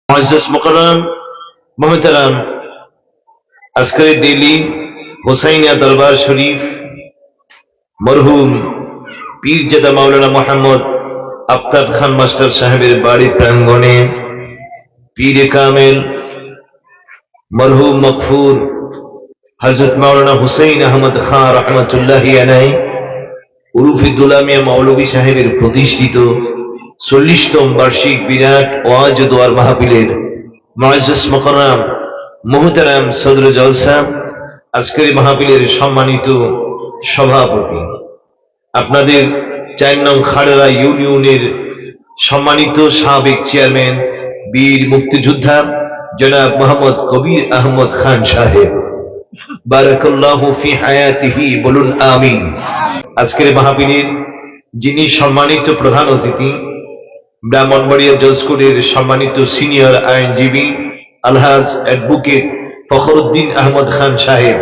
मुअज़्ज़ज़ मुकर्रम मोहतरम अस्कर दिल्ली हुसैनिया दरबार शरीफ मरहुम पीरजादा मौलाना मोहम्मद আফতাব খান মাস্টার সাহেবের বাড়ি প্রাঙ্গণে পীরে কামেল মরহুম মকফুর হযরত মাওলানা হুসাইন আহমদ খান রাহমাতুল্লাহি আলাইহি উরুফে দুলামিয়া মৌলভী সাহেবের প্রতিষ্ঠিত 40তম বার্ষিক বিরাট ওয়াজ ও দোয়ার মাহফিলের মুআজ্জাজ মুকররম মুহতারাম সদর জলসা আজকের মাহফিলের সম্মানিত সভাপতি, আপনাদের 4 নং খাড়রা ইউনিয়নের সম্মানিত সাবেক চেয়ারম্যান বীর মুক্তিযোদ্ধা জনাব মোহাম্মদ কবির আহমদ খান সাহেব, বারাকাল্লাহু ফি হায়াতিহি, বলুন আমিন। আজকের মাহফিলের যিনি সম্মানিত প্রধান অতিথি, ব্রাহ্মণবাড়িয়া জজকোর্টের সম্মানিত সিনিয়র আইনজীবী আলহাজ অ্যাডভোকেট ফখরুদ্দিন আহমদ খান সাহেব,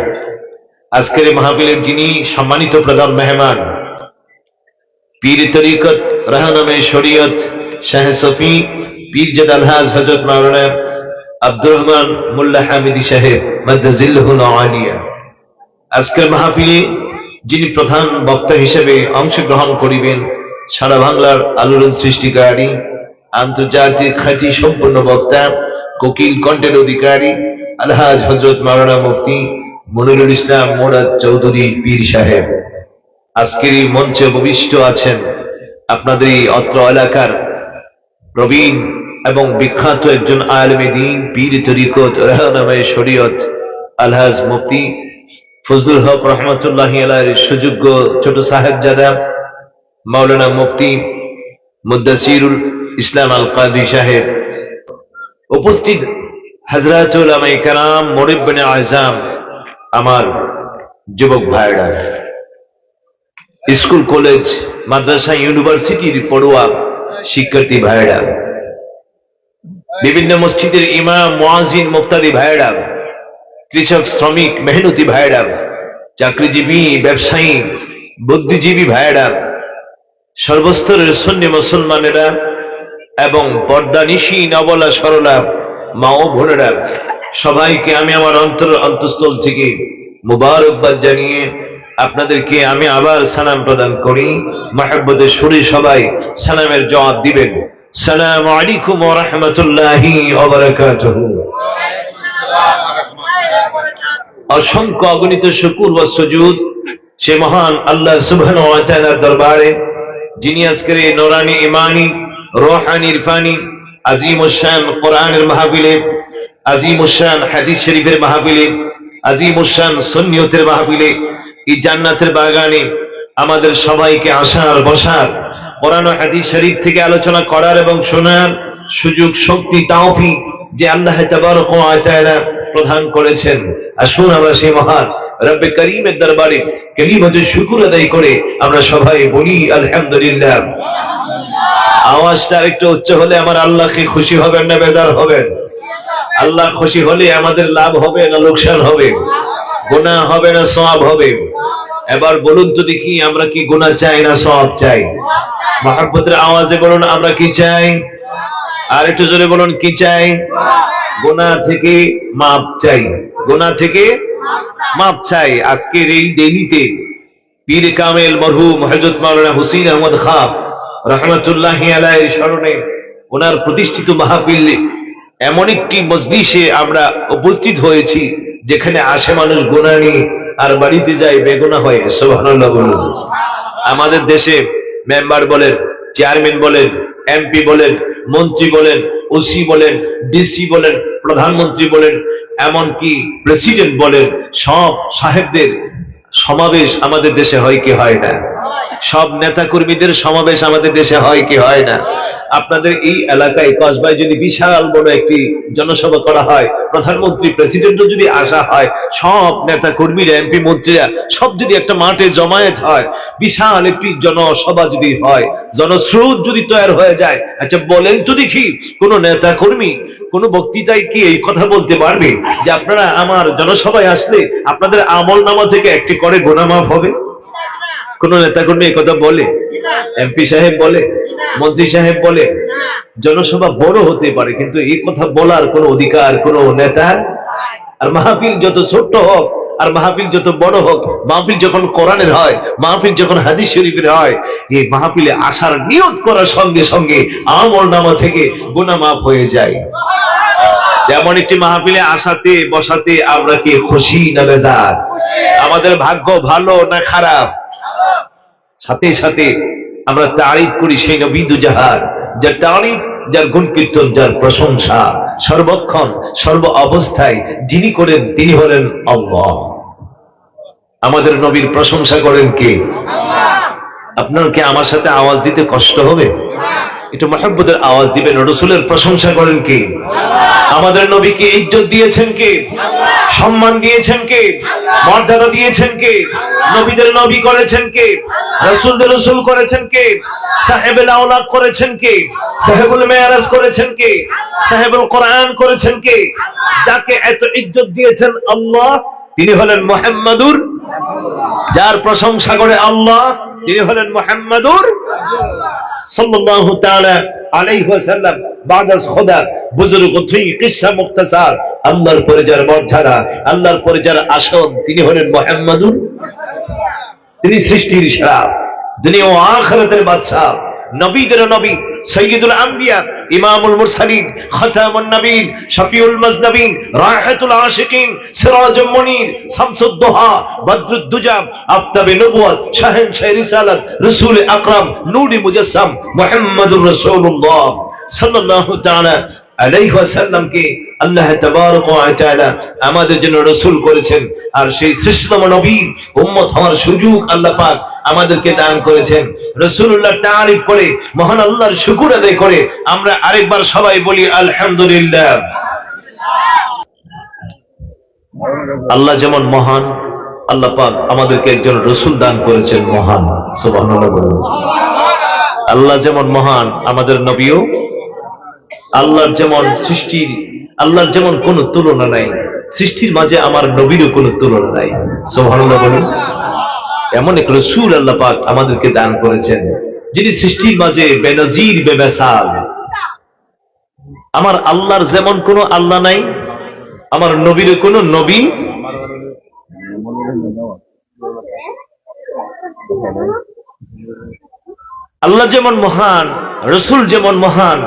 আজকের মাহফিলের যিনি সম্মানিত প্রধান মেহমান পীর তরিকত রাহনামে শরীয়ত শাহ সফি পীরজাদা আলহাজ হযরত মাওলানা আব্দুর রহমান মোল্লা হামিদি সাহেব মাদ্দাজিল্লাহুল আলিয়া, আজকের মাহফিলে যিনি প্রধান বক্তা হিসেবে অংশগ্রহণ করিবেন সারা বাংলার আলোড়ন সৃষ্টিকারী আন্তর্জাতিক খ্যাতি সম্পন্ন বক্তা কোকিল কণ্ঠের অধিকারী আলহাজ হযরত মাওলানা মুফতি মনিরুল ইসলাম মুরাদ চৌধুরী পীর সাহেব, আজকের এই মঞ্চে উপবিষ্ট আছেন আপনাদের এই অত্র এলাকার প্রবীণ এবং বিখ্যাত একজন আলেমে দ্বীন পীর তরিকত রাহনামে শরীয়ত আলহাজ মুফতি ফজলুল হক রহমাতুল্লাহি আলাইহির সুযোগ্য ছোট সাহেবজাদা মাওলানা মুফতি মুদ্দাসিরুল ইসলাম আল কাদি সাহেব, উপস্থিত হযরত উলামায়ে কেরাম, মুরিব্বিনে আযম, আমার যুবক ভাইরা, স্কুল কলেজ মাদ্রাসা ইউনিভার্সিটির পড়ুয়া শিক্ষার্থী ভাইরা, বিভিন্ন মসজিদের ইমাম মুয়াজ্জিন মুক্তাদি ভাইরা, কৃষক শ্রমিক মেহনতি ভাইরা, চাকরিজীবী ব্যবসায়ী বুদ্ধিজীবী ভাইরা, সর্বস্তরের সুন্নি মুসলমানেরা এবং পর্দানিশী নবলা সরলা মা ও বোনেরা, সবাইকে আমি আমার অন্তঃস্থল থেকে মুবারকবাদ জানিয়ে আপনাদেরকে আমি আবার সালাম প্রদান করি। মহব্বতের সুরে সবাই সালামের জবাব দিবেন। আসসালামু আলাইকুম ওয়া রাহমাতুল্লাহি ওয়া বারাকাতুহু। অসংখ্য অগণিত শুকর ও সুজুদ সে মহান আল্লাহ সুবহানাহু ওয়া তাআলার দরবারে, যিনি আজকের এই নূরানি ইমানি রূহানি ইরফানি আজিমুশ শান কোরআনের মাহফিলে, আজিমুশ শান হাদিস শরীফের মাহফিলে, আজিমুশ শান সুন্নিয়তের মাহফিলে, এই জান্নাতের বাগানে আমাদের সবাইকে আসার বসার, কোরআন ও হাদিস শরীফ থেকে আলোচনা করার এবং শোনার সুযোগ শক্তি তাওফিক যে আল্লাহ তাবারক ওয়া তাআলা প্রদান করেছেন, আসুন আমরা সেই মহান রব্বে করিমের দরবারে কালিমাতুশ শুকর আদায় করে আমরা সবাই বলি আলহামদুলিল্লাহ। আওয়াজটা একটু উচ্চ হলে আমার আল্লাহকে খুশি হবেন না বেজার হবেন? আল্লাহ খুশি হলে আমাদের লাভ হবে না লোকসান হবে? গুনাহ হবে না সওয়াব হবে? এবার বলুন তো দেখি, আমরা কি গুনাহ চাই না সওয়াব চাই? মহব্বতের আওয়াজে বলুন আমরা কি চাই? আর একটু জোরে বলুন কি চাই? গুনাহ থেকে মাপ চাই, গুনাহ থেকে মাপ চাই। আজকের এই দিনিতে পীর কামেল মরহুম হযরত মাওলানা হুসাইন আহমদ খান রাহমাতুল্লাহি আলাইহির স্মরণে ওনার প্রতিষ্ঠিত মাহফিলে এমন একটি মজলিসে আমরা উপস্থিত হয়েছি যেখানে আসে মানুষ গুনাহ নিয়ে আর বাড়িতে যায় বেগুনাহ হয়ে। সুবহানাল্লাহ বলুন। আমাদের দেশে মেম্বার বলেন, চেয়ারম্যান বলেন, এমপি বলেন, মন্ত্রী বলেন, ওসি বলেন, ডিসি বলেন, প্রধানমন্ত্রী বলেন, এমনকি প্রেসিডেন্ট বলেন, সব সাহেবদের সমাবেশ আমাদের দেশে হয় কি হয় না? সব নেতা কর্মীদের সমাবেশ আমাদের দেশে হয় কি হয় না? আপনাদের এই এলাকায় কসবায় যদি বিশাল বড় একটি জনসভা করা হয়, প্রধানমন্ত্রী প্রেসিডেন্টও যদি আসা হয়, সব নেতা কর্মীরা এমপি মন্ত্রীরা সব যদি একটা মাঠে জমায়েত হয়, বিশাল একটি জনসভা যদি হয়, জনস্রোত যদি তৈরি হয়ে যায়, আচ্ছা বলেন তো দেখি কোন নেতা কর্মী কোন বক্তৃতায় কি এই কথা বলতে পারবে যে আপনারা আমার জনসভায় আসলে আপনাদের আমল নামা থেকে একটি করে গুনাহ মাফ হবে? কোন নেতা কর্মী এই কথা বলে? এমপি সাহেব বলে, মন্ত্রী সাহেব বলে, জনসভা বড় হতে পারে, কিন্তু এই কথা বলার কোন অধিকার কোন নেতার। আর মাহফিল যত ছোট্ট হোক আর মাহফিল যত বড় হোক, মাহফিল যখন কোরআনের হয়, মাহফিল যখন হাদিস শরীফের হয়, এই মাহফিলে আসার নিয়ত করার সঙ্গে সঙ্গে আমলনামা থেকে গুনাহ মাফ হয়ে যায়। যেমন একটি মাহফিলে আসাতে বসাতে আমরা কি খুশি না বেজার? আমাদের ভাগ্য ভালো না খারাপ? সাথে সাথে আমরা তারিফ করি সেই নবী দুজাহার, যার তারিফ, যার গুণ কীর্তন, যার প্রশংসা সর্বক্ষণ সর্ব অবস্থায় যিনি করেন তিনি হলেন আল্লাহ। আমাদের নবীর প্রশংসা করেন কে? আপনার কি আমার সাথে আওয়াজ দিতে কষ্ট হবে? একটু মহব্বতের আওয়াজ দিবেন। রাসূলের প্রশংসা করেন কে? আমাদের নবীকে ইজ্জত দিয়েছেন কে? সম্মান দিয়েছেন কে? মর্যাদা দিয়েছেন কে? নবীদের নবী করেছেন কে? রাসূলদের রাসূল করেছেন কে? সাহেবুল আওলাদ করেছেন কে? সাহেবুল মেরাজ করেছেন কে? সাহেবুল কোরআন করেছেন কে? যাকে এত ইজ্জত দিয়েছেন আল্লাহ, তিনি হলেন মুহাম্মাদুর। যার প্রশংসা করে আল্লাহ, তিনি হলেন মুহাম্মাদুর সাল্লাল্লাহু তাআলা আলাইহি ওয়াসাল্লাম। বাদাস খোদা বুজুর্গ থি কিসসা মুখতাসার, আল্লাহর পরে যার মর্যাদা, আল্লাহর পরে যার আসন, তিনি হলেন মুহাম্মাদুর। তিনি সৃষ্টির সেরা, দুনিয়া ও আখিরাতের বাদশা, নবীদের নবী, সাইয়্যিদুল আম্বিয়া, ইমামুল মুরসালিন, খাতামুন নবীন, শফিউল মুজনবিন, রাহিতুল আশিকিন, সিরাজুল মুনীর, শামসুদ দুহা, বদরুদ দুজা, আফতাবে নবুয়ত, শাহেনশাহ রিসালাত, রাসূল আকরাম, নূরে মুজাসসাম, মুহাম্মাদুর রাসূলুল্লাহ সাল্লাল্লাহু তাআলা আলাইহি ওয়াসাল্লামকে আল্লাহ তাবারক ওয়া তাআলা আমাদের জন্য রাসূল করেছেন। আর সেই শ্রেষ্ঠতম নবীর উম্মত হওয়ার সুযোগ আল্লাহ পাক আমাদেরকে দান করেছেন। রাসূলুল্লাহ তারিফ করে, মহান আল্লাহর শুকর আদায় করে আমরা আরেকবার সবাই বলি আলহামদুলিল্লাহ। আল্লাহ যেমন মহান, আল্লাহ পাক আমাদেরকে একজন রাসূল দান করেছেন মহান। সুবহানাল্লাহ বলুন। আল্লাহ যেমন মহান, আমাদের নবীও। আল্লাহর যেমন সৃষ্টির, আল্লাহর যেমন কোনো তুলনা নাই, সৃষ্টির মাঝে আমার নবীরও কোনো তুলনা নাই। সুবহানাল্লাহ বলুন। এমন এক রাসূল আল্লাহ পাক আমাদেরকে দান করেছেন, যিনি সৃষ্টির মাঝে বেনজির বেমিসাল। আমার আল্লাহর যেমন কোনো আল্লাহ নাই, আমার নবীরও কোনো নবী। আল্লাহ যেমন মহান, রাসূল যেমন মহান।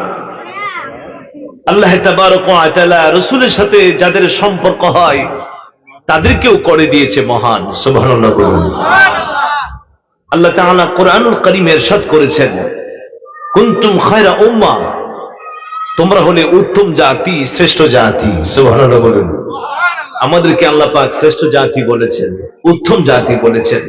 আল্লাহ তাবারক ওয়া তাআলা রাসূলের সাথে যাদের সম্পর্ক হয় তাদেরকেও করে দিয়েছে মহান। সুবহানাল্লাহ বলুন। আল্লাহ তাআলা কোরআনুল কারীমে ইরশাদ করেছেন, কুনতুম খায়রা উম্মাহ, তোমরা হলে উত্তম জাতি, শ্রেষ্ঠ জাতি। সুবহানাল্লাহ বলুন। আমাদেরকে আল্লাহ পাক শ্রেষ্ঠ জাতি বলেছেন, উত্তম জাতি বলেছেন।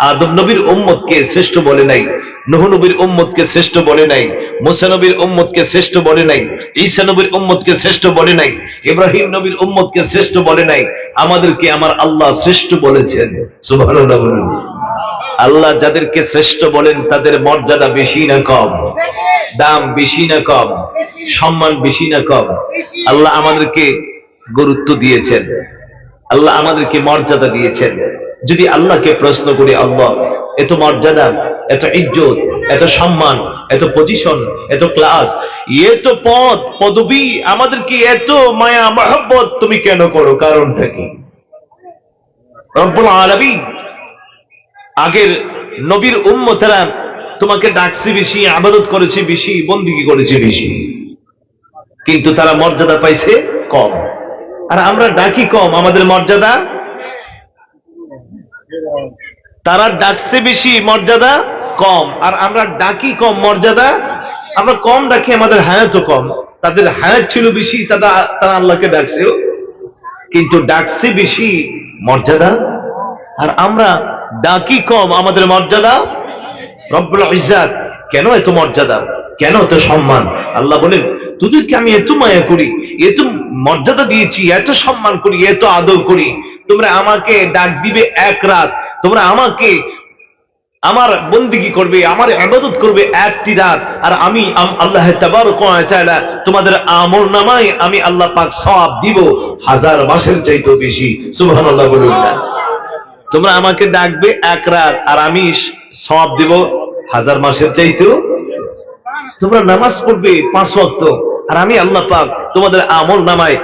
আদম নবীর উম্মতকে শ্রেষ্ঠ বলে নাই, নূহ নবীর উম্মতকে শ্রেষ্ঠ বলে নাই, মুসা নবীর উম্মতকে শ্রেষ্ঠ বলে নাই, ঈসা নবীর উম্মতকে শ্রেষ্ঠ বলে নাই, ইব্রাহিম নবীর উম্মতকে শ্রেষ্ঠ বলে নাই। আমাদেরকে আমার আল্লাহ শ্রেষ্ঠ বলেছেন। সুবহানাল্লাহ বলুন। আল্লাহ যাদেরকে শ্রেষ্ঠ বলেন তাদের মর্যাদা বেশি না কম? দাম বেশি না কম? সম্মান বেশি না কম? আল্লাহ আমাদেরকে গুরুত্ব দিয়েছেন, আল্লাহ আমাদেরকে মর্যাদা দিয়েছেন। যদি আল্লাহকে প্রশ্ন করি, আল্লাহ এত মর্যাদা, এত ইজ্জত, এত সম্মান, এত পজিশন, এত ক্লাস, এত পদ পদবী, আমাদেরকে এত মায়া মহব্বত তুমি কেন করো? কারণটা কি? রব্বুল আলামিন আগের নবীর উম্মতেরা তোমাকে ডাকছে বেশি, ইবাদত করেছে বেশি, বন্দেগী করেছে বেশি, কিন্তু তারা মর্যাদা পাইছে কম। আর আমরা ডাকি কম, আমাদের মর্যাদা। তারা ডাকছে বেশি, মর্যাদা কম, আর আমরা ডাকি কম, মর্যাদা। আমরা কম ডাকি, আমাদের হায়াতও কম। তাদের হায়াত ছিল বেশি, তারা আল্লাহকে ডাকছে, কিন্তু ডাকছে বেশি, মর্যাদা। আর আমরা ডাকি কম, আমাদের মর্যাদা। রব্বুল ইজ্জাত কেন এত মর্যাদা, কেন এত সম্মান? আল্লাহ বলেন, তোদেরকে আমি এত মায়া করি, এত মর্যাদা দিয়েছি, এত সম্মান করি, এত আদর করি, তোমরা আমাকে ডাক দিবে এক রাত, তোমরা আমাকে আমার বন্দেগী করবে, আমার ইবাদত করবে একটি রাত, আর আমি আল্লাহ তাবারক ওয়া তাআলা তোমাদের আমলনামায় আমি আল্লাহ পাক সওয়াব দিব 1000 মাসের চাইতেও বেশি। সুবহানাল্লাহ বলুন না। তোমরা আমাকে ডাকবে এক রাত, আর আমি সওয়াব দিব হাজার মাসের চাইতেও। তোমরা নামাজ পড়বে 5 ওয়াক্ত, আর আমি আল্লাহ পাক তোমাদের আমল নামায়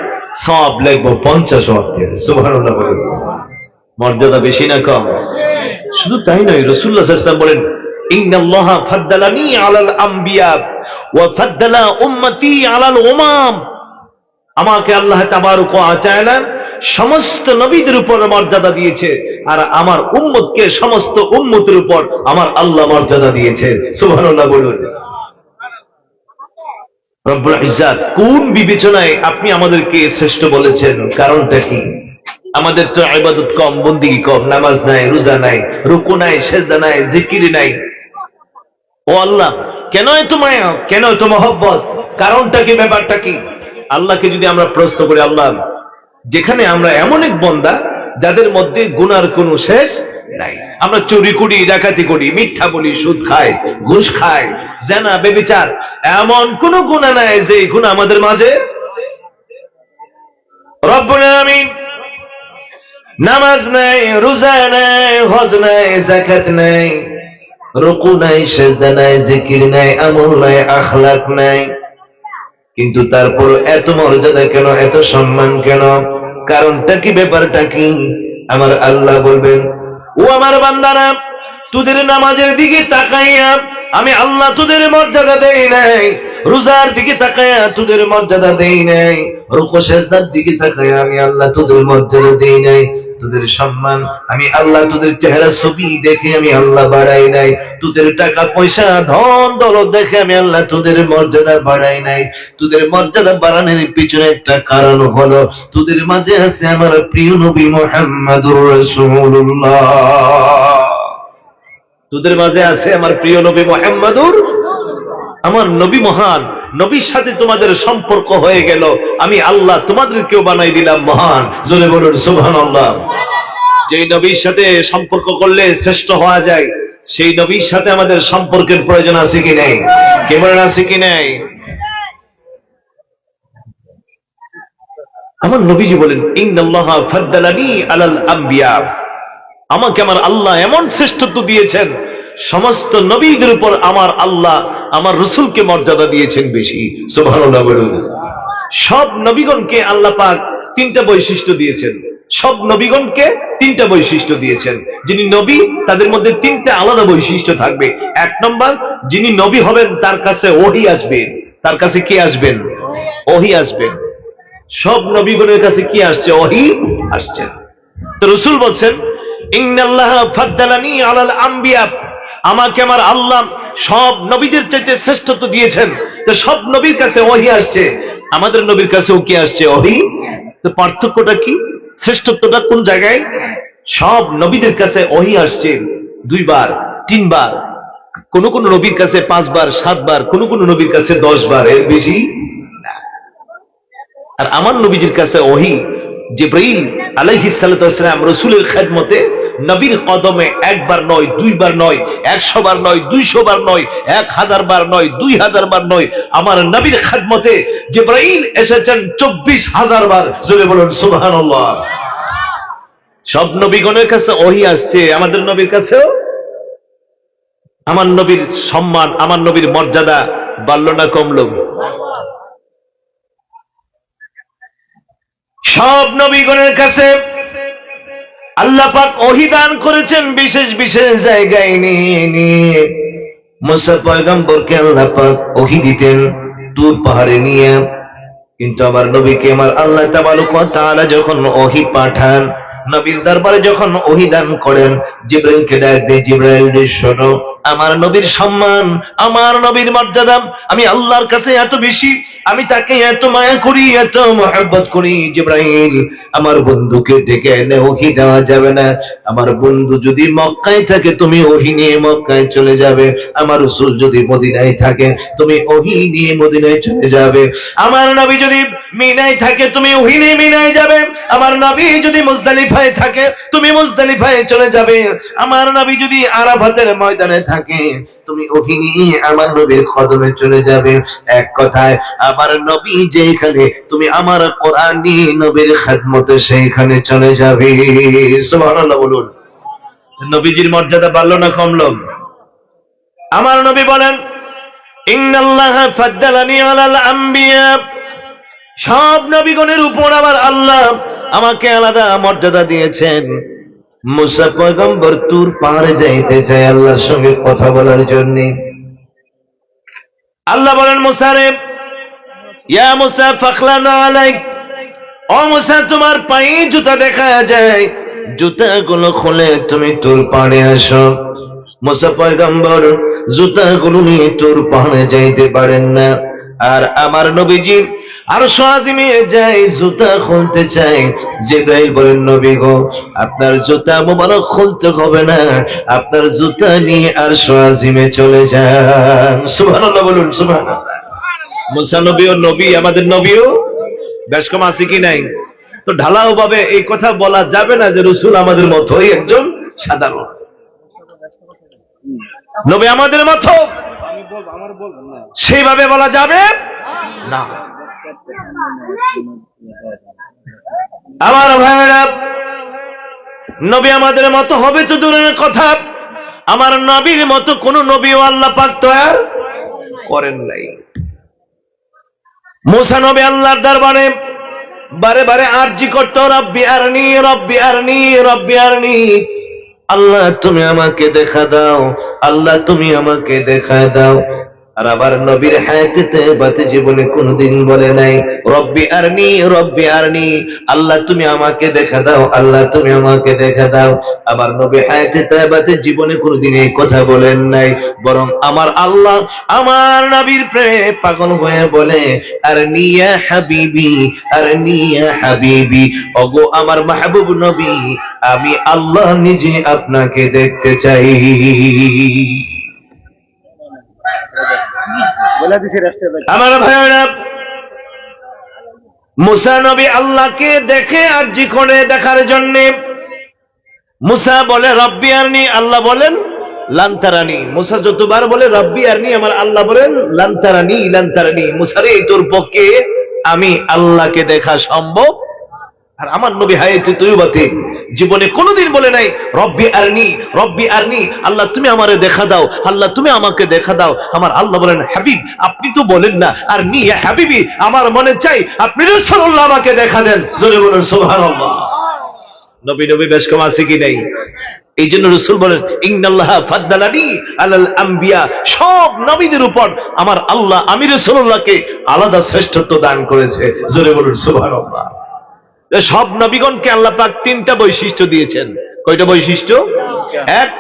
সব লিখবো 50 ওয়াক্তের। সুবহানাল্লাহ। মর্যাদা বেশি না কম? শুধু তাই নয়, রাসূলুল্লাহ সাল্লাল্লাহু আলাইহি ওয়াসাল্লাম বলেন, ইন্নাল্লাহা ফাদ্দালানি আলাল আমবিয়া ওয়া ফাদ্দালা উম্মতি আলাল উমাম। আমাকে আল্লাহ তাবারক ওয়া তাআলা সমস্ত নবীদের উপর মর্যাদা দিয়েছে, আর আমার উম্মতকে সমস্ত উম্মতের উপর আমার আল্লাহ মর্যাদা দিয়েছে। সুবহানাল্লাহ বলুন। রব্বুল ইজ্জাত কোন বিবেচনায় আপনি আমাদেরকে শ্রেষ্ঠ বলেছেন? কারণটা কি? আমাদের তো ইবাদত কম, বন্দেগী কম, নামাজ নাই, রোজা নাই, রুকু নাই, সিজদা নাই, জিকির নাই। ও আল্লাহ, কেন এত মায়া, কেন এত মহব্বত? কারণটা কি, ব্যাপারটা কি? আল্লাহকে যদি আমরা প্রশ্ন করি, আল্লাহ যেখানে আমরা এমন এক বান্দা যাদের মধ্যে গুনার কোনো শেষ নাই, আমরা চুরি করি, ডাকাতি করি, মিথ্যা বলি, সুদ খাই, ঘুষ খাই, জেনা, ব্যভিচার, এমন কোন গুনাহ নাই যে গুনাহ আমাদের মাঝে। রব্বুল আমিন নামাজ নাই, রোজা নাই, হজ নাই, যাকাত নাই, রুকু নাই, সিজদা নাই, জিকির নাই, আমল নাই, আখলাক নাই, কিন্তু তারপর এত মর্যাদা কেন, এত সম্মান কেন? কারণটা কি, ব্যাপারটা কি? আমার আল্লাহ বলবেন, ও আমার বান্দারা, তোদের নামাজের দিকে তাকাইয়া আমি আল্লাহ তোদের মর্যাদা দেই নাই, রোজার দিকে তাকাইয়া তোদের মর্যাদা দেই নাই, রুকু সিজদার দিকে তাকাইয়া আমি আল্লাহ তোদের মর্যাদা দেই নাই, তোদের সম্মান আমি আল্লাহ তোদের চেহারা ছবি দেখে আমি আল্লাহ বাড়াই নাই, তোদের টাকা পয়সা ধন দৌলত দেখে আমি আল্লাহ তোদের মর্যাদা বাড়াই নাই। তোদের মর্যাদা বাড়ানোর পিছনে একটা কারণ হলো তোদের মাঝে আছে আমার প্রিয় নবী মুহাম্মদুর রাসূলুল্লাহ। তোদের মাঝে আছে আমার প্রিয় নবী মুহাম্মদুর। আমার নবী মহান, নবীর সাথে তোমাদের সম্পর্ক হয়ে গেল, আমি আল্লাহ তোমাদেরকেও বানাই দিলাম মহান। জোরে বলুন সুবহানাল্লাহ। যে নবীর সাথে সম্পর্ক করলে শ্রেষ্ঠ হওয়া যায়, সেই নবীর সাথে আমাদের সম্পর্কের প্রয়োজন আছে কি নাই? কে বলেন আছে কি নাই? আমার নবীজি বলেন, ইন্নাল্লাহা ফাদ্দালানি আলাল আমবিয়া। আমাকে আমার আল্লাহ এমন শ্রেষ্ঠত্ব দিয়েছেন, সমস্ত নবীদের উপর আমার আল্লাহ আমার রাসূলকে মর্যাদা দিয়েছেন বেশি। সুবহানাল্লাহ বলুন। সব নবীগণকে আল্লাহ পাক 3টা বৈশিষ্ট্য দিয়েছেন। সব নবীগণকে 3টা বৈশিষ্ট্য দিয়েছেন। যিনি নবী তাদের মধ্যে 3টা আলাদা বৈশিষ্ট্য থাকবে। 1 নম্বর, যিনি নবী হবেন তার কাছে ওহী আসবে। তার কাছে কি আসবেন? ওহী আসবেন। সব নবীগণের কাছে কি আসছে? ওহী আসছে। তো রাসূল বলছেন, ইন্নাল্লাহা ফাদ্দালানি আলাল আমবিয়া। আমাকে আমার আল্লাহ সব নবীদের চাইতে শ্রেষ্ঠত্ব দিয়েছেন। তো সব নবীর কাছে ওহী আসছে, আমাদের নবীর কাছেও কি আসছে? ওহী। তো পার্থক্যটা কি? শ্রেষ্ঠত্বটা কোন জায়গায়? সব নবীদের কাছে ওহী আসছে 2 বার, 3 বার, কোন কোন নবীর কাছে 5 বার, 7 বার, কোন কোন নবীর কাছে 10 বার, এর বেশি না। আর আমার নবীজির কাছে ওহী জিবরাইল আলাইহিস সালাতু ওয়াস সালাম রাসূলের খেদমতে নবীর কদমে 1 বার নয়, 2 বার নয়, 100 বার নয়, 200 বার নয়, 1000 বার নয়, 2000 বার নয়, আমার নবীর খেদমতে জিবরাইল এসেছেন 24000 বার। জোরে বলুন সুবহানাল্লাহ। সব নবীগণের কাছে ওহী আসছে, আমাদের নবীর কাছেও। আমার নবীর সম্মান, আমার নবীর মর্যাদা বাড়লো না কমলো? সব নবীগণের কাছে আল্লাহ পাক ওহী দান করেছেন বিশেষ বিশেষ জায়গায় নিয়ে নিয়ে। মুসা পয়গম্বরকে আল্লাহ পাক ওহী দিতেন তুর পাহাড়ে নিয়ে, কিন্তু আমার নবীকে আমার আল্লাহ তাবারক ওয়া তাআলা যখন ওহী পাঠান, নবীর দরবারে যখন ওহী দান করেন, জিবরাইলকে ডাক দিয়ে, জিবরাইল রে শোনো, আমার নবীর সম্মান, আমার নবীর মর্যাদা আমি আল্লাহর কাছে এত বেশি, আমি তাকে এত মায়া করি, এত মহব্বত করি। জিবরাইল, আমার বন্ধুকে ডেকে এনে ওহী দেওয়া যাবে না। আমার বন্ধু যদি মক্কায় থাকে তুমি ওহী নিয়ে মক্কায় চলে যাবে। আমার রাসূল যদি মদিনায় থাকে তুমি ওহী নিয়ে মদিনায় চলে যাবে। আমার নবী যদি মিনায় থাকে তুমি ওহী নিয়ে মিনায় যাবে। আমার নবী যদি মুজদালিফায় থাকে তুমি মুজদালিফায় চলে যাবে। আমার নবী যদি আরাফাতের ময়দানে থাকে তুমি ওহী নিয়ে আমার নবীর কদমে চলে যাবে। এক কথায় আমার নবী যেখানে, তুমি আমার কোরআন নিয়ে নবীর খেদমতে সেইখানে চলে যাবে। সুবহানাল্লাহ বলুন। নবীজির মর্যাদা বাড়লো না কমলো? আমার নবী বলেন, ইন্নাল্লাহা ফাদ্দালানি আলাল আম্বিয়া, সব নবীগণের উপর আমার আল্লাহ আমাকে আলাদা মর্যাদা দিয়েছেন। মুসা পয়গম্বর তুর পাহাড়ে যাইতে চায় আল্লাহর সঙ্গে কথা বলার জন্য। আল্লাহ বলেন, মুসা রে, ইয়া মুসা ফাখলানা আলাইক, ও মুসা তোমার পায়ে জুতা দেখা যায়, জুতাগুলো খুলে তুমি তুর পাহাড়ে আসো। মুসা পয়গম্বর জুতাগুলো নিয়ে তুর পাহাড়ে যাইতে পারেন না। আর আমার নবীজি আরশ আজিমে যাই, জুতা খুলতে চাই। জিবরাইল বলেন, নবী গো, আপনার জুতা মোবারক খুলতে হবে না, আপনার জুতা নিয়ে আরশ আজিমে চলে যান। সুবহানাল্লাহ বলুন, সুবহানাল্লাহ। মুসা নবীও নবী, আমাদের নবীও বেশ কম আছে কি নাই? তো ঢালাও ভাবে এই কথা বলা যাবে না যে রাসূল আমাদের মতোই একজন সাধারণ নবী, আমাদের মতো সেইভাবে বলা যাবে না। আমার ভাইরা, নবী আমাদের মতো হবে তো দূরের কথা, আমার নবীর মতো কোন নবীও আল্লাহ পাক তৈরি করেন নাই। মুসা নবী আল্লাহর দরবারে বারে বারে আরজি করত, রব্বি আরনি, রব্বি আরনি, রব্বি আরনি, আল্লাহ তুমি আমাকে দেখা দাও, আল্লাহ তুমি আমাকে দেখা দাও। আর আবার নবীর হায়াতে বাতে জীবনে কোনদিন বলে নাই রব্বি আরনি, রব্বি আরনি, আল্লাহ তুমি আমাকে দেখা দাও, আল্লাহ তুমি আমাকে দেখা দাও। আবার নবী হায়াতে বাতে জীবনে কোনদিন এই কথা বলেন নাই, বরং আমার আল্লাহ আমার নবীর প্রেমে পাগল হয়ে বলে, আরনি ইয়া হাবিবি, আরনি ইয়া হাবিবি, ওগো আমার মাহবুব নবী, আমি আল্লাহ নিজে আপনাকে দেখতে চাই। আমার ভাইরা, মুসা নবী আল্লাহকে দেখে আরজি করে দেখার জন্য। মুসা বলে রব্বি আরনি, আল্লাহ বলেন লান তারানি। মুসা যতবার বলে রব্বি আরনি, আমার আল্লাহ বলেন লান তারানি, লান তারানি। মুসা রে, তোর পক্ষে আমি আল্লাহকে দেখা সম্ভব। আর আমার নবী হায়াতে তৈবাতে জীবনে কোনদিন বলে নাই রব্বি আরনি, রব্বি আরনি, আল্লাহ তুমি আমারে দেখা দাও, আল্লাহ তুমি আমাকে দেখা দাও। আমার আল্লাহ বলেন, হাবিব আপনি তো বলেন না আরনি ইয়া হাবিবি, আমার মনে চাই আপনি রাসূলুল্লাহ আমাকে দেখা দেন। জোরে বলুন সুবহানাল্লাহ। নবী নবী বেশ কম আছে কি নাই? এই জন্য রাসূল বলেন, ইন্নাল্লাহা ফাদ্দালানি আলাল আম্বিয়া, সব নবীদের উপর আমার আল্লাহ আমি রাসূলুল্লাহকে আলাদা শ্রেষ্ঠত্ব দান করেছে। জোরে বলুন সুবহানাল্লাহ। সব নবীগণকে আল্লাহ পাক তিনটা বৈশিষ্ট্য দিয়েছেন। কয়টা বৈশিষ্ট্য? এক,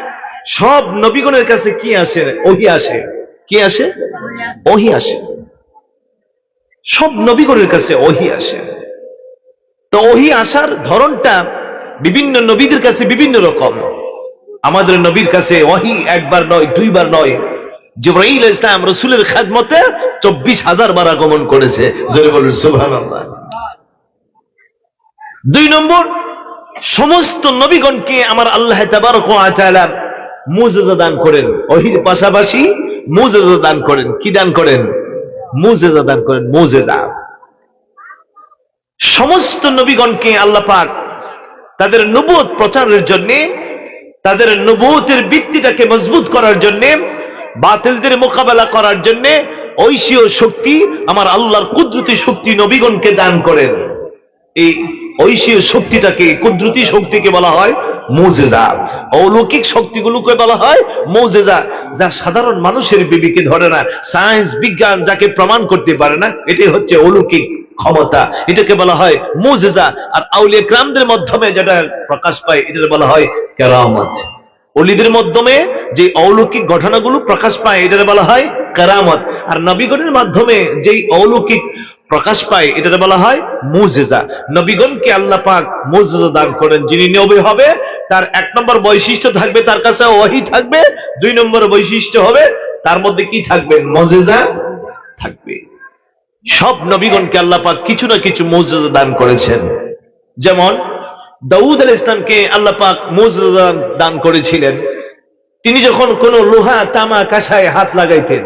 সব নবীগণের কাছে কি আসে? ওহী আসে। কি আসে? ওহী আসে। সব নবীগণের কাছে ওহী আসে। তো ওহী আসার ধরনটা বিভিন্ন নবীদের কাছে বিভিন্ন রকম। আমাদের নবীর কাছে ওহী একবার নয়, দুইবার নয়। জিবরাইল আলাইহিস সালাম রাসূলের খেদমতে 24,000 বার আগমন করেছে। জোরে বলুন সুবহানাল্লাহ। দুই নম্বর, সমস্ত নবীগণকে আমার আল্লাহ তাবারক ওয়া তাআলা মুজিজা দান করেন। ওহীর পাশাপাশি মুজিজা দান করেন। কি দান করেন? মুজিজা দান করেন। মুজিজা। সমস্ত নবীগণকে আল্লাহ পাক তাদের নবুয়ত প্রচারের জন্য, তাদের নবুয়তের ভিত্তিটাকে মজবুত করার জন্য, বাতিলদের মোকাবেলা করার জন্য ঐশীয় শক্তি, আমার আল্লাহর কুদরতি শক্তি নবীগণকে দান করেন। এই ঐশীয় শক্তিটাকে, কুদরতি শক্তিকে বলা হয় মুজিজা। অলৌকিক শক্তিগুলোকে বলা হয় মুজিজা, যা সাধারণ মানুষের বিবেকে ধরে না। সায়েন্স বিজ্ঞান যাকে প্রমাণ করতে পারে না, এটাই হচ্ছে অলৌকিক ক্ষমতা, এটাকে বলা হয় মুজিজা। আর আউলিয়া কিরামদের মাধ্যমে যেটা প্রকাশ পায়, এটা বলা হয় কেরামত। ওলিদের মাধ্যমে যে অলৌকিক ঘটনাগুলো প্রকাশ পায়, এটা বলা হয় কেরামত। আর নবীগণের মাধ্যমে যেই অলৌকিক প্রকাশ পায়, এটা বলা হয় মুজিজা। নবীগণকে আল্লাহ পাক মুজিজা দান করেন। যিনি নবী হবে তার এক নম্বর বৈশিষ্ট্য থাকবে, তার কাছে ওহী থাকবে। দুই নম্বর বৈশিষ্ট্য হবে, তার মধ্যে কি থাকবে? মুজিজা থাকবে। সব নবীগণকে আল্লাহ পাক কিছু না কিছু মুজিজা দান করেছেন। যেমন দাউদ আলাইহিস সালামকে আল্লাহ পাক মুজিজা দান করেছিলেন। তিনি যখন কোন লোহা, তামা, কাঁসায় হাত লাগাইতেন,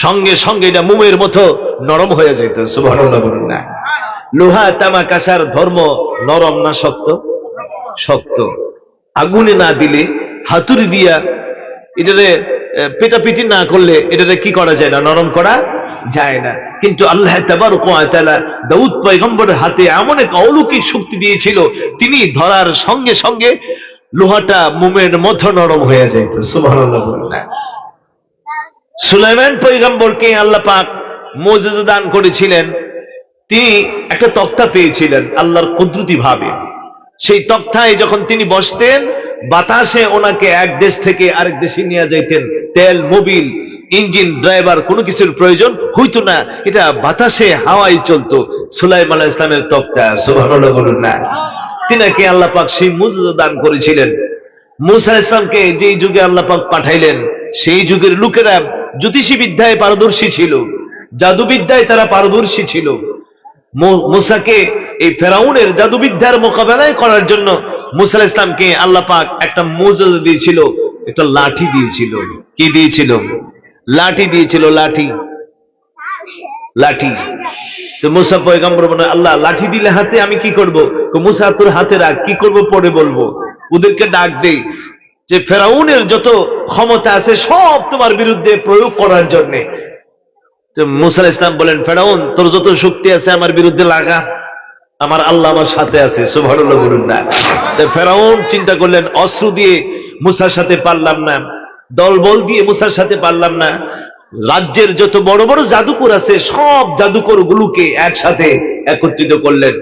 সঙ্গে সঙ্গে এটা মোমের মতো নরম হয়ে যেত। সুবহানাল্লাহ বলুন না। লোহা, তামা, কাঁসার ধর্ম নরম না শক্ত? শক্ত। আগুনে না দিলে হাতুড়ি দিয়া এটারে পিটাপিটি না করলে এটাকে কি করা যায় না, নরম করা যায় না। কিন্তু আল্লাহ তাবারক ওয়া তাআলা দাউদ পয়গম্বরের হাতে এমন এক অলৌকিক শক্তি দিয়েছিল, তিনি ধরার সঙ্গে সঙ্গে লোহাটা মোমের মতো নরম হয়ে যেত। সুবহানাল্লাহ। সুলাইমান পয়গম্বরকে আল্লাহ পাক মুজিজা দান করেছিলেন, তিনি একটা তক্তা পেয়েছিলেন আল্লাহর কুদরতি ভাবে। সেই তক্তায় যখন তিনি বসতেন, বাতাসে ওনাকে এক দেশ থেকে আরেক দেশে নিয়ে যাইতেন। তেল, মোবিল, ইঞ্জিন, ড্রাইভার কোনো কিছুর প্রয়োজন হইতো না, এটা বাতাসে হাওয়ায় চলতো। সুলাইমান আলাইহিস সালামের তক্তা। সুবহানাল্লাহ বলুন না। তিনাকে আল্লাহ পাক সেই মুজিজা দান করেছিলেন। মূসা আলাইহিস সালামকে যেই যুগে আল্লাহ পাক পাঠাইলেন, সেই যুগের লোকেরা জ্যোতিষী বিদ্যায় পারদর্শী ছিল, জাদুবিদ্যায় তারা পারদর্শী ছিল। মূসাকে এই ফেরাউনের জাদুবিদ্যার মোকাবেলায় করার জন্য মূসা আলাইহিস সালামকে আল্লাহ পাক একটা মুজিজা দিয়েছিল, একটা লাঠি দিয়েছিল। কি দিয়েছিল? লাঠি দিয়েছিল। লাঠি লাঠি। তো মূসা পয়গম্বর বলেন, আল্লাহ লাঠি দিলে হাতে আমি কি করব? মূসা তোর হাতে রাখ, কি করব পরে বলবো। ওদেরকে ডাক দেই যে ফেরাউনের যত ক্ষমতা আছে সব তোমার বিরুদ্ধে প্রয়োগ করার জন্য। তো মূসা আলাইহিস সালাম বলেন, ফেরাউন তোর যত শক্তি আছে আমার বিরুদ্ধে লাগা, আমার আল্লাহ আমার সাথে আছে। সুবহানাল্লাহ বলুন না। তো ফেরাউন চিন্তা করলেন, অস্ত্র দিয়ে মূসার সাথে পারলাম না, দলবল দিয়ে মূসার সাথে পারলাম না, রাজ্যের যত বড় বড় জাদুকর আছে সব জাদুকর গুলোকে একসাথে একত্রিত করলেন।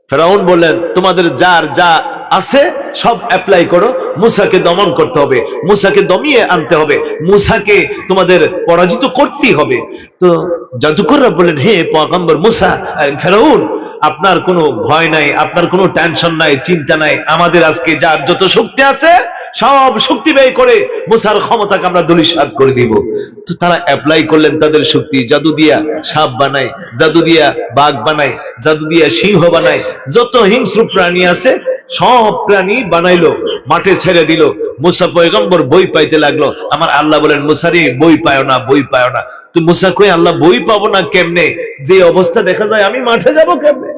ফেরাউন বললেন, তোমাদের যার যা আছে সব অ্যাপ্লাই করো, মূসাকে দমন করতে হবে, মূসাকে দমিয়ে আনতে হবে, মূসাকে তোমাদের পরাজিত করতেই হবে। তো জাদুকররা বললেন, হে পয়গম্বর মূসা, ফেরাউন আপনার কোনো ভয় নাই, আপনার কোনো টেনশন নাই, চিন্তা নাই, আমাদের আজকে যার যত শক্তি আছে সব শক্তি ব্যয় করে মূসার ক্ষমতাকে আমরা ধূলিসাৎ করে দিব। তো তারা অ্যাপ্লাই করলেন তাদের শক্তি, জাদু দিয়া সাপ বানায়, জাদু দিয়া বাঘ বানায়, জাদু দিয়া সিংহ বানায়, যত হিংস্র প্রাণী আছে সব প্রাণী বানাইলো, মাঠে ছেড়ে দিল। মূসা পয়গম্বর বই পাইতে লাগলো। আমার আল্লাহ বলেন, মূসা রে বই পায় না, বই পায় না। তো মূসা কই, আল্লাহ বই পাবো না কেমনে? যে অবস্থা দেখা যায় আমি মাঠে যাব কেমনে?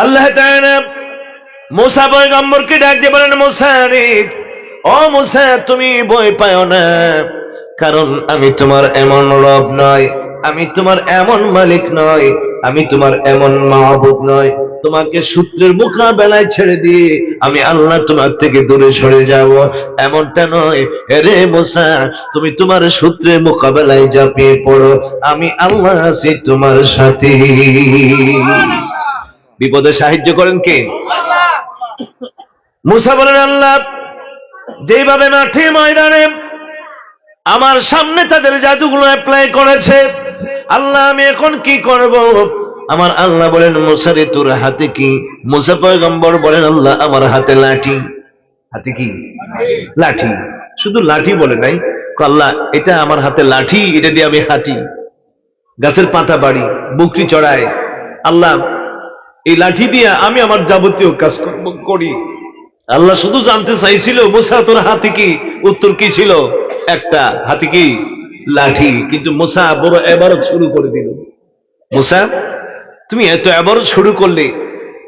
আল্লাহ তাআলা মূসা পয়গম্বরকে ডাক দিয়ে বলেন, মূসা রে, ও মূসা তুমি বই পায় না, কারণ আমি তোমার এমন রব নয়, আমি তোমার এমন মালিক নয়, আমি তোমার এমন মাহবুব নয়, তোমাকে সূত্রের মোকাবেলায় ছেড়ে দিয়ে আমি আল্লাহ তোমার থেকে দূরে সরে যাব, এমনটা নয়। রে মূসা, তুমি তোমার সূত্রের মোকাবেলায় ঝাঁপিয়ে পড়ো, আমি আল্লাহ আছি তোমার সাথে। বিপদে সাহায্য করেন কে? মূসা বলেন, আল্লাহ যেভাবে মাঠে ময়দানে আমার সামনে তাদের জাদুগুলো অ্যাপ্লাই করেছে, আল্লাহ আমি এখন কি করব? আমার আল্লাহ বলেন, মূসা রে তোর হাতে কি? মূসা পয়গম্বর বলেন, আল্লাহ আমার হাতে লাঠি। হাতে কি? লাঠি। শুধু লাঠি বলে নাই, আল্লাহ এটা আমার হাতে লাঠি, এটা দিয়ে আমি হাঁটি, গাছের পাতা বাড়ি, বকরি চড়াই, আল্লাহ এই লাঠি দিয়ে আমি আমার যাবতীয় কাজ করি। আল্লাহ শুধু জানতে চাইছিল, মূসা তোর হাতে কি? উত্তর কি ছিল? একটা, হাতে কি? লাঠি। কিন্তু মূসা বড় এবারত শুরু করে দিল। মূসা তুমি এত এবারত শুরু করলে,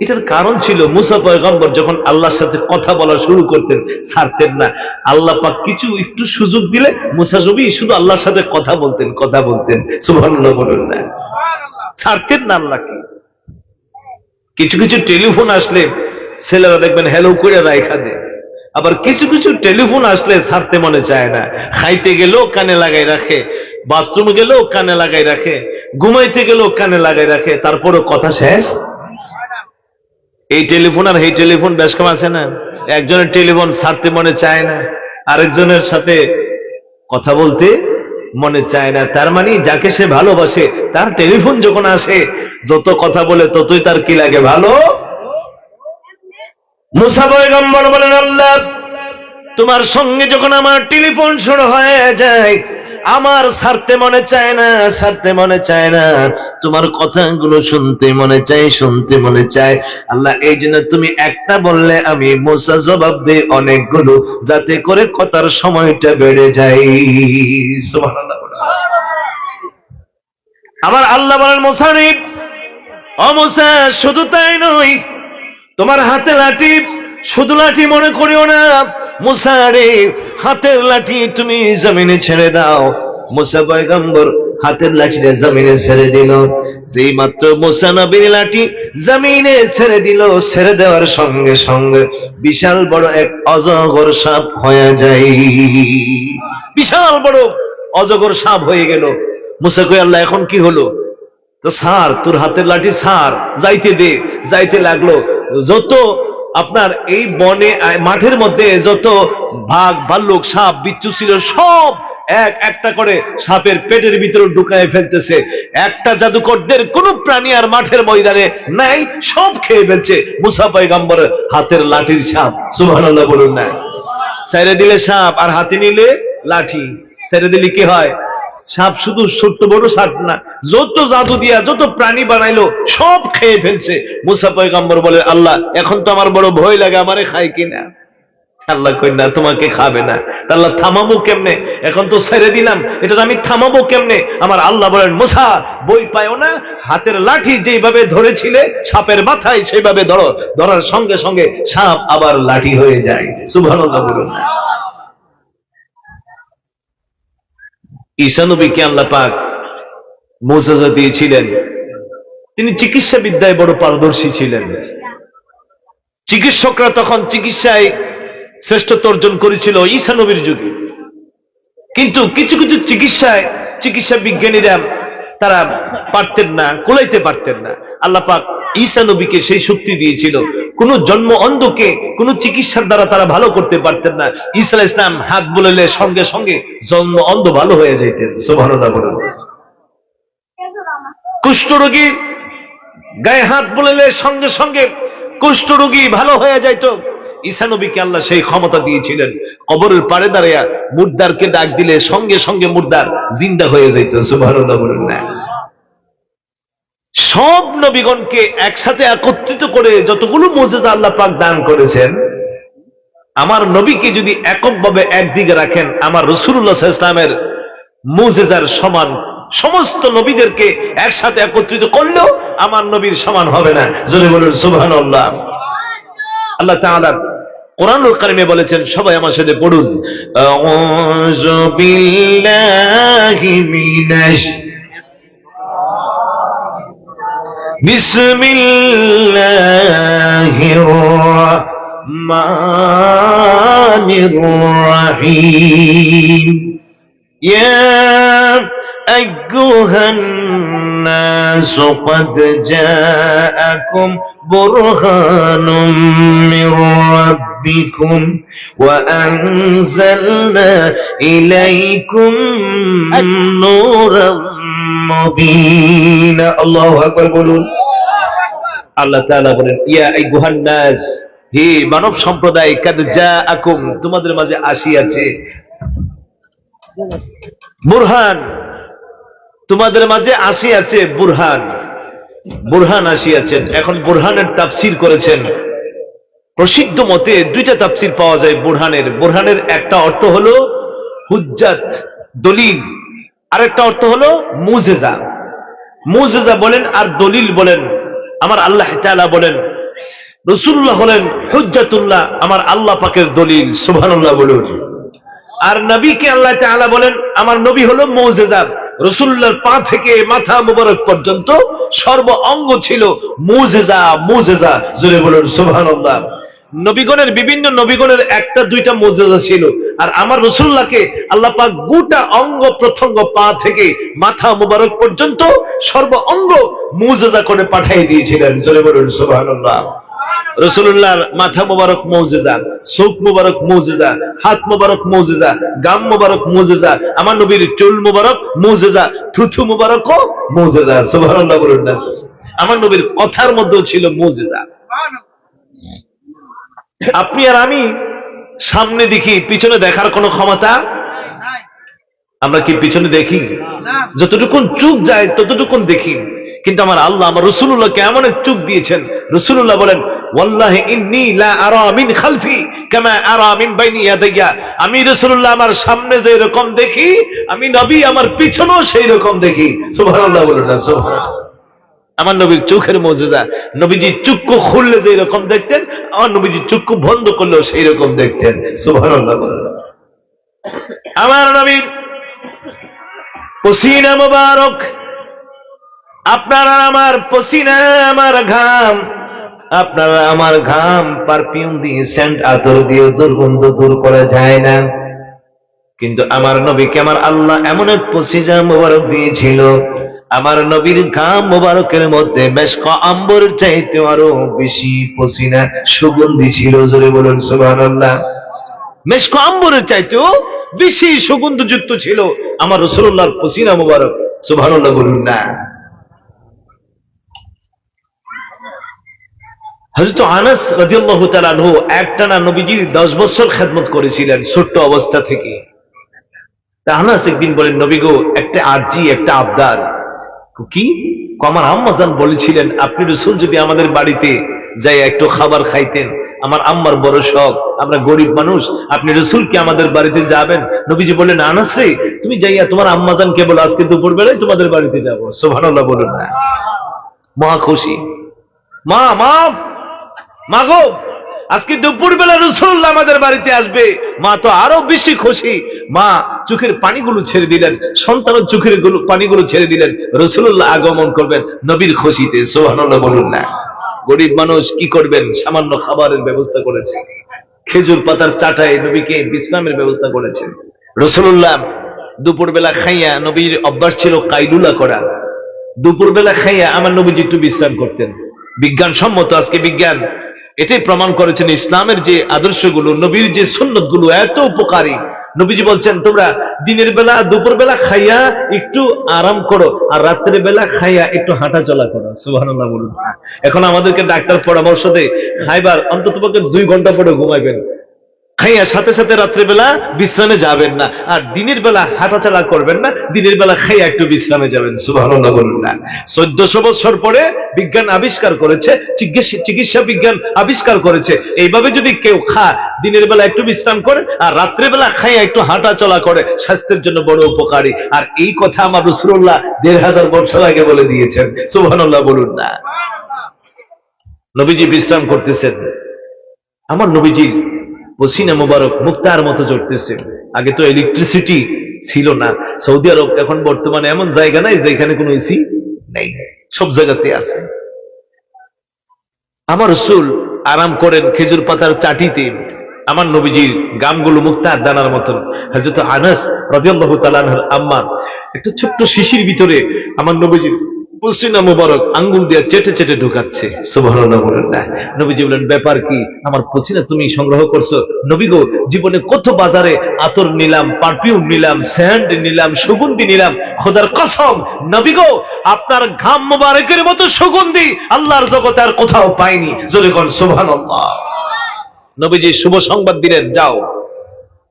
এটার কারণ ছিল মূসা পয়গম্বর যখন আল্লাহর সাথে কথা বলা শুরু করতেন ছাড়তেন না। আল্লাহ পাক কিছু একটু সুযোগ দিলে মূসা নবী শুধু আল্লাহর সাথে কথা বলতেন, কথা বলতেন। সুবহানাল্লাহ বলুন না। ছাড়তেন না আল্লাহকে। কিছু কিছু টেলিফোন আসলে ছেলেরা দেখবেন হ্যালো করে রাইখা দেয়, আবার কিছু কিছু টেলিফোন আসলে ছাড়তে মনে চায় না। খাইতে গেলেও কানে লাগাই রাখে, বাথরুমে গেলেও কানে লাগাই রাখে, ঘুমাইতে গেলেও কানে লাগাই রাখে, তারপরও কথা শেষ। এই টেলিফোন আর এই টেলিফোন বেশ কম আছে না? একজনের টেলিফোন ছাড়তে মনে চায় না, আরেকজনের সাথে কথা বলতে মনে চায় না। তার মানে যাকে সে ভালোবাসে তার টেলিফোন যখন আসে, যত কথা বলে ততই তার কি লাগে? ভালো। মূসা পয়গম্বর বলেন, আল্লাহ তোমার সঙ্গে যখন আমার টেলিফোন শুরু হয়ে যায়, আমার ছাড়তে মনে চায় না, ছাড়তে মনে চায় না, তোমার কথাগুলো শুনতে মনে চায়, শুনতে মনে চায়। আল্লাহ এই জন্য তুমি একটা বললে আমি মূসা জবাব দেই অনেকগুলো, যাতে করে কথার সময়টা বেড়ে যায়। সুবহানাল্লাহ। আমার আল্লাহ বলেন, মূসা রে, ও মূসা শুধু তাই নয়, তোমার হাতে লাঠি, শুধু লাঠি মনে করিও না, মুসা রে, হাতের লাঠি তুমি জমিনে ছেড়ে দাও। মুসা পয়গম্বর হাতের লাঠিটা জমিনে ছেড়ে দিল। যেই মাত্র মুসা নবীর লাঠি জমিনে ছেড়ে দিল, ছেড়ে দেওয়ার সঙ্গে সঙ্গে বিশাল বড় এক অজগর সাপ হয়ে যায়। বিশাল বড় অজগর সাপ হয়ে গেল। মুসা কই, আল্লাহ এখন কি হলো? তো ছাড়, তোর হাতের লাঠি ছাড়, যাইতে দে। যাইতে লাগলো। যত আপনার এই বনে মাঠের মধ্যে যত বাঘ ভাল্লুক সাপ বিচ্ছু ছিল সব এক একটা করে সাপের পেটের ভিতরে ঢুকায় ফেলতেছে। একটা জাদুকরদের কোন প্রাণী আর মাঠের ময়দানে নাই, সব খেয়ে ফেলছে মুসা পয়গম্বরের হাতের লাঠির সাপ। সুবহানাল্লাহ বলুন না। ছেড়ে দিলে সাপ আর হাতে নিলে লাঠি। ছেড়ে দিলে কি হয়? সাপ শুধু ছোট্ট বড় সাপ না, যত জাদু দিয়া যত প্রাণী বানাইলো সব খেয়ে ফেলছে। মুসা পয়গম্বর বলে, আল্লাহ এখন তো আমার বড় ভয় লাগে, আমারে খায় কিনা। আল্লাহ কই, না তোমাকে খাবে না। আল্লাহ থামাবো কেমনে? এখন তো ছেড়ে দিলাম, এটা আমি থামাবো কেমনে? আমার আল্লাহ বলেন, মুসা বই পায়ও না, হাতের লাঠি যেভাবে ধরেছিলে সাপের মাথায় সেইভাবে ধরো। ধরার সঙ্গে সঙ্গে সাপ আবার লাঠি হয়ে যায়। সুবহানাল্লাহ বলুন না। ঈসা নবীকে আল্লাহ পাক মুজিজা দিয়েছিলেন। তিনি চিকিৎসা বিদ্যায় বড় পারদর্শী ছিলেন। চিকিৎসকরা তখন চিকিৎসায় শ্রেষ্ঠত্ব অর্জন করেছিল ঈসা নবীর যুগে। কিন্তু কিছু কিছু চিকিৎসা বিজ্ঞানীরা তারা পারতেন না, কুলাইতে পারতেন না। আল্লাহ পাক ঈসা নবীকে সেই শক্তি দিয়েছিল। কোন জন্ম অন্ধকে কোন চিকিৎসার দ্বারা তারা ভালো করতে পারতেন না। ঈসা আলাইহিস সালাম হাত বুলাইলে সঙ্গে সঙ্গে জন্ম অন্ধ ভালো হয়ে যাইতেন। সুবহানাল্লাহ বলুন। কুষ্ঠরোগী গায়ে হাত বুলাইলে সঙ্গে সঙ্গে কুষ্ঠরোগী ভালো হয়ে যাইত। ঈসা নবীকে আল্লাহ সেই ক্ষমতা দিয়েছিলেন। কবরের পাড়ে দাঁড়িয়ে মুর্দারকে ডাক দিলে সঙ্গে সঙ্গে মুর্দার জিন্দা হয়ে যাইত। সুবহানাল্লাহ বলুন না। সব নবীগণকে একসাথে একত্রিত করে যতগুলো মুজিজা আল্লাহ পাক দান করেছেন, আমার নবীকে যদি এককভাবে একদিকে রাখেন, আমার রাসূলুল্লাহ সাল্লাল্লাহু আলাইহি ওয়াসাল্লামের মুজিজার সমান সমস্ত নবীদেরকে একসাথে একত্রিত করলেও আমার নবীর সমান হবে না। জোরে বলুন সুবহানাল্লাহ। আল্লাহ তাআলা কোরআনুল কারীমে বলেছেন, সবাই আমার সাথে পড়ুন, আউযু বিল্লাহি মিনাশ বিসমিল্লাহির রাহমানির রাহিম। ইয়া আইয়ুহান নাসু ক্বাদ জাআকুম বুরহানুম মির রাব্বিকুম ওয়া আনজালনা ইলাইকুম নূরাম মুবিনা। আল্লাহু আকবার বলুন। আল্লাহ তাআলা বলেন, ইয়া আইয়ুহান নাস, হে মানব সম্প্রদায়, কাদ জাআকুম, তোমাদের মাঝে আসিয়াছে বুরহান, তোমাদের মাঝে আসিয়াছে বুরহান। বুরহান আসিয়াছেন। এখন বুরহানের তাফসীর করেছেন প্রসিদ্ধ মতে দুইটা তাফসীর পাওয়া যায় বুরহানের। বুরহানের একটা অর্থ হলো হুজ্জাত, দলিল, আর একটা অর্থ হলো মুজিজা। মুজিজা বলেন আর দলিল বলেন। আমার আল্লাহ তাআলা বলেন, রাসূলুল্লাহ হলেন হুজ্জাতুল্লাহ, আমার আল্লাহ পাকের দলিল। সুবহানাল্লাহ বলুন। আর নবীকে আল্লাহ তাআলা বলেন, আমার নবী হলো মুজিজা। রাসূলুল্লাহর পা থেকে মাথা মুবারক পর্যন্ত সর্ব অঙ্গ ছিল মুজিজা। মুজিজা, জোরে বলুন সুবহানাল্লাহ। নবীগণের বিভিন্ন নবীগণের একটা দুইটা মুজিজা ছিল, আর আমার রাসূলুল্লাহকে আল্লাহ পাক গোটা অঙ্গ প্রত্যঙ্গ পা থেকে মাথা মুবারক পর্যন্ত সর্ব অঙ্গ মুজিজা করে পাঠিয়ে দিয়েছিলেন। জোরে বলুন সুবহানাল্লাহ। রাসূলুল্লাহর মাথা মুবারক মুজিজা, চোখ মুবারক মুজিজা, হাত মুবারক মুজিজা, গাম মুবারক মুজিজা, আমার নবীর চুল মুবারক মুজিজা, থুথু মুবারকও মুজিজা। সুবহানাল্লাহ বলুন না। আমার নবীর কথার মধ্যেও ছিল মুজিজা। আপনি আর আমি সামনে দেখি, পিছনে দেখার কোনো ক্ষমতা আমরা কি পিছনে দেখি? যতটুকুন চোখ যায় ততটুকুন দেখি। কিন্তু আমার আল্লাহ আমার রাসূলুল্লাহকে এমন এক চোখ দিয়েছেন, রাসূলুল্লাহ বলেন, ওয়াল্লাহি ইন্নী লা আরা মিন খালফি কামা আরা মিন বাইনি ইয়াদাইয়া। আমি রাসূলুল্লাহ আমার সামনে যে রকম দেখি, আমি নবী আমার পিছনেও সেই রকম দেখি। সুবহানাল্লাহ বলুন না। সুবহানাল্লাহ। আমার নবীর চোখের মুজিজা, নবীজি চক্ষু খুললে যে রকম দেখতেন, আমার নবীজি চক্ষু বন্ধ করলেও সেই রকম দেখতেন। সুবহানাল্লাহ। আমার নবীর পসিনা মুবারক, আপনারা আমার পসিনা, আমার ঘাম, আপনারা আমার ঘাম পারফিউম দিয়ে, সেন্ট আতর দিয়ে দুর্গন্ধ দূর করা যায় না, কিন্তু আমার নবীকে আমার আল্লাহ এমন এক পসিনা মুবারক দিয়েছিল, আমার নবীর ঘাম মুবারকের মধ্যে মেশক আম্বর চাইতে আরো বেশি পসিনা সুগন্ধি ছিল। জোরে বলুন সুবহানাল্লাহ। মেশক আম্বরের চাইতেও বেশি সুগন্ধযুক্ত ছিল আমার রাসূলুল্লাহর পসিনা মুবারক। সুবহানাল্লাহ বলুন না। হযরত আনাস রাদিয়াল্লাহু তাআলা আনহু একটানা নবীজির 10 বছর খেদমত করেছিলেন ছোট্ট অবস্থা থেকে। তা আনাস একদিন বলেন, নবী গো, একটা আরজি, একটা আবদার। কি? আমার আম্মাজান বলেছিলেন আপনি রাসূল যদি আমাদের বাড়িতে যাই একটু খাবার খাইতেন। আমার আম্মার বড় শখ, আমরা গরিব মানুষ, আপনি রাসূলকে আমাদের বাড়িতে যাবেন। নবীজি বললেন, আনাস রে, তুমি যাইয়া তোমার আম্মাজানকে বলো আজকে দুপুর বেলায় তোমাদের বাড়িতে যাবো। সুবহানাল্লাহ বলুন না। মা খুশি, মা মা মা গো, আজকে দুপুর বেলা রাসূলুল্লাহ আমাদের বাড়িতে আসবে। মা তো আরো বেশি খুশি। মা চোখের পানিগুলো ছেড়ে দিলেন, সন্তানের চোখের পানিগুলো ছেড়ে দিলেন, রাসূলুল্লাহ আগমন করবেন নবীর খুশিতে। সুবহানাল্লাহ বলুন না। গরিব মানুষ কি করবেন, সামান্য খাবারের ব্যবস্থা করেছেন, খেজুর পাতার চাটায় নবীকে বিশ্রামের ব্যবস্থা করেছেন। রাসূলুল্লাহ দুপুর বেলা খাইয়া, নবীর অভ্যাস ছিল কাইলুলা করা, দুপুর বেলা খাইয়া আমার নবীজি একটু বিশ্রাম করতেন। বিজ্ঞানসম্মত আজকে বিজ্ঞান এটাই প্রমাণ করেছেন, ইসলামের যে আদর্শগুলো, নবীর যে সুন্নতগুলো এত উপকারী। নবীজি বলছেন তোমরা দিনের বেলা দুপুর বেলা খাইয়া একটু আরাম করো, আর রাত্রের বেলা খাইয়া একটু হাঁটা চলা করো। সুবহানাল্লাহ বলুন। এখন আমাদেরকে ডাক্তার পরামর্শ দেয় খাইবার অন্ততপক্ষে 2 ঘন্টা পরে ঘুমাইবেন, খাইয়া সাথে সাথে রাত্রেবেলা বিশ্রামে যাবেন না, আর দিনের বেলা হাঁটাচলা করবেন না, দিনের বেলা খাইয়া একটু বিশ্রামে যাবেন। সুবহানাল্লাহ বলুন না। 1400 বছর পরে বিজ্ঞান আবিষ্কার করেছে, চিকিৎসা বিজ্ঞান আবিষ্কার করেছে, এইভাবে যদি কেউ দিনের বেলা একটু বিশ্রাম করে আর রাত্রেবেলা খাইয়া একটু হাঁটা চলা করে, স্বাস্থ্যের জন্য বড় উপকারী। আর এই কথা আমার রাসূলুল্লাহ 1500 বছর আগে বলে দিয়েছেন। সুবহানাল্লাহ বলুন না। নবীজি বিশ্রাম করতেছেন, আমার নবীজির পসিনা মুবারক মুক্তার মতো ঝরতেছে। আগে তো ইলেকট্রিসিটি ছিল না। সৌদি আরব এখন বর্তমানে এমন জায়গা নাই যেখানে কোনো এসি নেই, সব জায়গাতে আছে। আমার রাসূল আরাম করেন খেজুর পাতার চাটিতে, আমার নবীজির গামগুলো মুক্তার দানার মতন। হযরত আনাস রাদিয়াল্লাহু তাআলা আনহুর আম্মা একটা ছোট্ট শিশির ভিতরে আমার নবীজির পসিনা মুবারক আঙ্গুল দিয়ে চেটে চেটে ঢুকাচ্ছে। সুবহানাল্লাহ বলেন না। নবীজি বলেন, ব্যাপার কি, আমার পসিনা তুমি সংগ্রহ করছো? নবী গো, জীবনে কত বাজারে আতর নিলাম, পারফিউম নিলাম, সেন্ট নিলাম, সুগন্ধি নিলাম, খোদার কসম নবী গো, আপনার ঘাম মুবারকের মতো সুগন্ধি আল্লাহর জগতে আর কোথাও পাইনি। জোরে কোন সুবহানাল্লাহ। নবীজি শুভ সংবাদ দিলেন, যাও,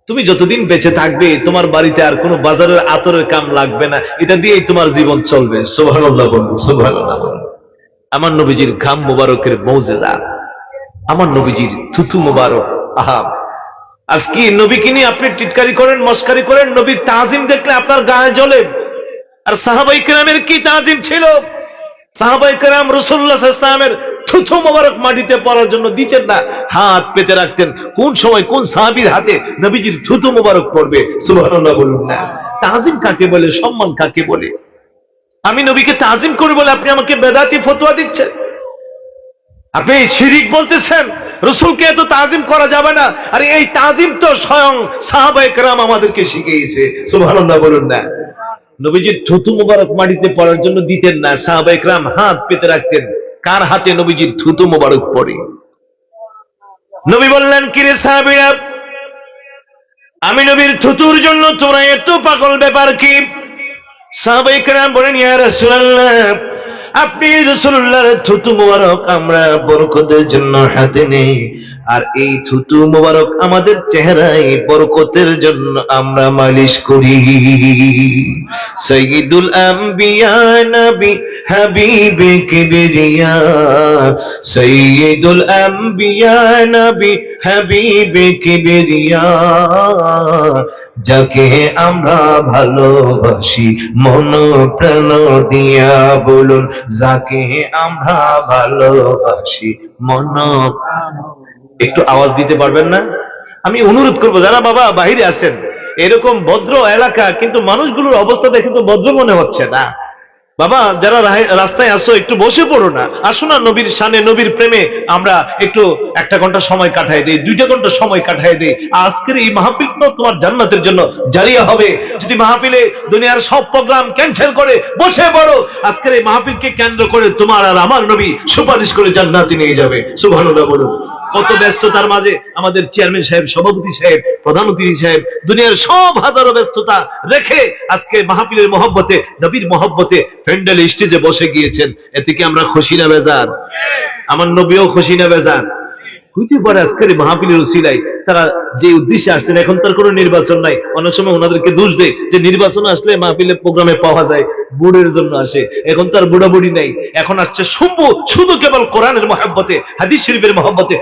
তুমি যতদিন বেঁচে থাকবে তোমার বাড়িতে আর কোনো বাজারের আতরের কাম লাগবে না, এটা দিয়েই তোমার জীবন চলবে। সুবহানাল্লাহ বলুন, সুবহানাল্লাহ বলুন। আমার নবীজির ঘাম মুবারকের মুজিজা, আমার নবীজির থুতু মুবারক। আহা, আজকে নবীকে নিয়ে আপনি টিটকারি করেন, মস্কারি করেন, নবীর তাজিম দেখলে আপনার গায়ে জ্বলে। আর সাহাবায়ে কেরামের কি তাজিম ছিল! সাহাবায়ে কেরাম রাসূলুল্লাহ সাল্লাল্লাহু আলাইহি ওয়াসাল্লামের থুতু মোবারক মাটিতে পড়ার জন্য দিতেন না, হাত পেতে রাখতেন। কোন সময় কোন সাহাবীর হাতে নবীজির থুতু মোবারক পড়বে। সুবহানাল্লাহ বলুন না। তাজিম কাকে বলে, সম্মান কাকে বলে? আমি নবীকে তাজিম করি বলে আপনি আমাকে বেদাতি ফতোয়া দিচ্ছেন, আপনি শিরিক বলতেছেন, রাসূলকে এত তাজিম করা যাবে না। আর এই তাজিম তো স্বয়ং সাহাবায়ে কেরাম আমাদেরকে শিখিয়েছে। সুবহানাল্লাহ বলুন না। নবীজির থুতু মোবারক মাটিতে পড়ার জন্য দিতেন না, সাহাবায়ে কেরাম হাত পেতে রাখতেন। কার হাতে নবীজির থুতু মোবারক পড়ে? নবী বললেন, কিরে সাহাবীরা, আমি নবীর থুতুর জন্য তোমরা এত পাগল, ব্যাপার কি? সাহাবায়ে কেরাম বলেন, ইয়া রাসূলুল্লাহ, আপনি রাসূলুল্লাহর থুতু মোবারক আমরা বরকতের জন্য হাতে নেই, আর এই থুতু মোবারক আমাদের চেহারায় বরকতের জন্য আমরা মালিশ করি। সাইয়্যিদুল আম্বিয়া নবী হাবিবে কিবরিয়া, সাইয়্যিদুল আম্বিয়া নবী হাবিবে কিবরিয়া, যাকে আমরা ভালোবাসি মন প্রাণ দিয়া। বলুন, যাকে আমরা ভালোবাসি মন প্রাণ। একটু আওয়াজ দিতে পারবেন না? আমি অনুরোধ করবো যারা বাবা বাহিরে আছেন, এরকম ভদ্র এলাকা কিন্তু মানুষগুলোর অবস্থা দেখে তো ভদ্র মনে হচ্ছে না। বাবা যারা রাস্তায় আসো একটু বসে পড়ো না, আসো না নবীর শানে নবীর প্রেমে আমরা একটু 1 ঘন্টা সময় কাটাই দিই, 2 ঘন্টা সময় কাটাই দিই। আজকের এই মাহফিল তো তোমার জান্নাতের জন্য জারিয়া হবে। যদি মাহফিলে দুনিয়ার সব প্রোগ্রাম ক্যান্সেল করে বসে পড়ো, আজকের এই মাহফিলকে কেন্দ্র করে তোমার আর আমার নবী সুপারিশ করে জান্নাতে নিয়ে যাবে। সুবহানাল্লাহ বলুন। কত ব্যস্ততার মাঝে আমাদের চেয়ারম্যান সাহেব, সভাপতি সাহেব, প্রধান অতিথি সাহেব দুনিয়ার সব হাজারো ব্যস্ততা রেখে আজকে মাহফিলের মহব্বতে, নবীর মহব্বতে প্যান্ডেল স্টেজে বসে গিয়েছেন। এতে কি আমরা খুশি না বেজার? আমার নবীও খুশি না বেজার? হইতে পারে আজকের মাহফিলের উসিলায় তারা যে উদ্দেশ্যে আসছেন, এখন তার কোনো নির্বাচন নাই। অনেক সময় ওনাদেরকে দোষ দেয় যে নির্বাচন আসলে মাহফিলের প্রোগ্রামে পাওয়া যায়, বুড়ের জন্য আসে। এখন তার বুড়া বুড়ি নাই, এখন আসছে শুধু কেবল কোরআনের মহব্বতে, হাদিস শরীফের মহব্বতে।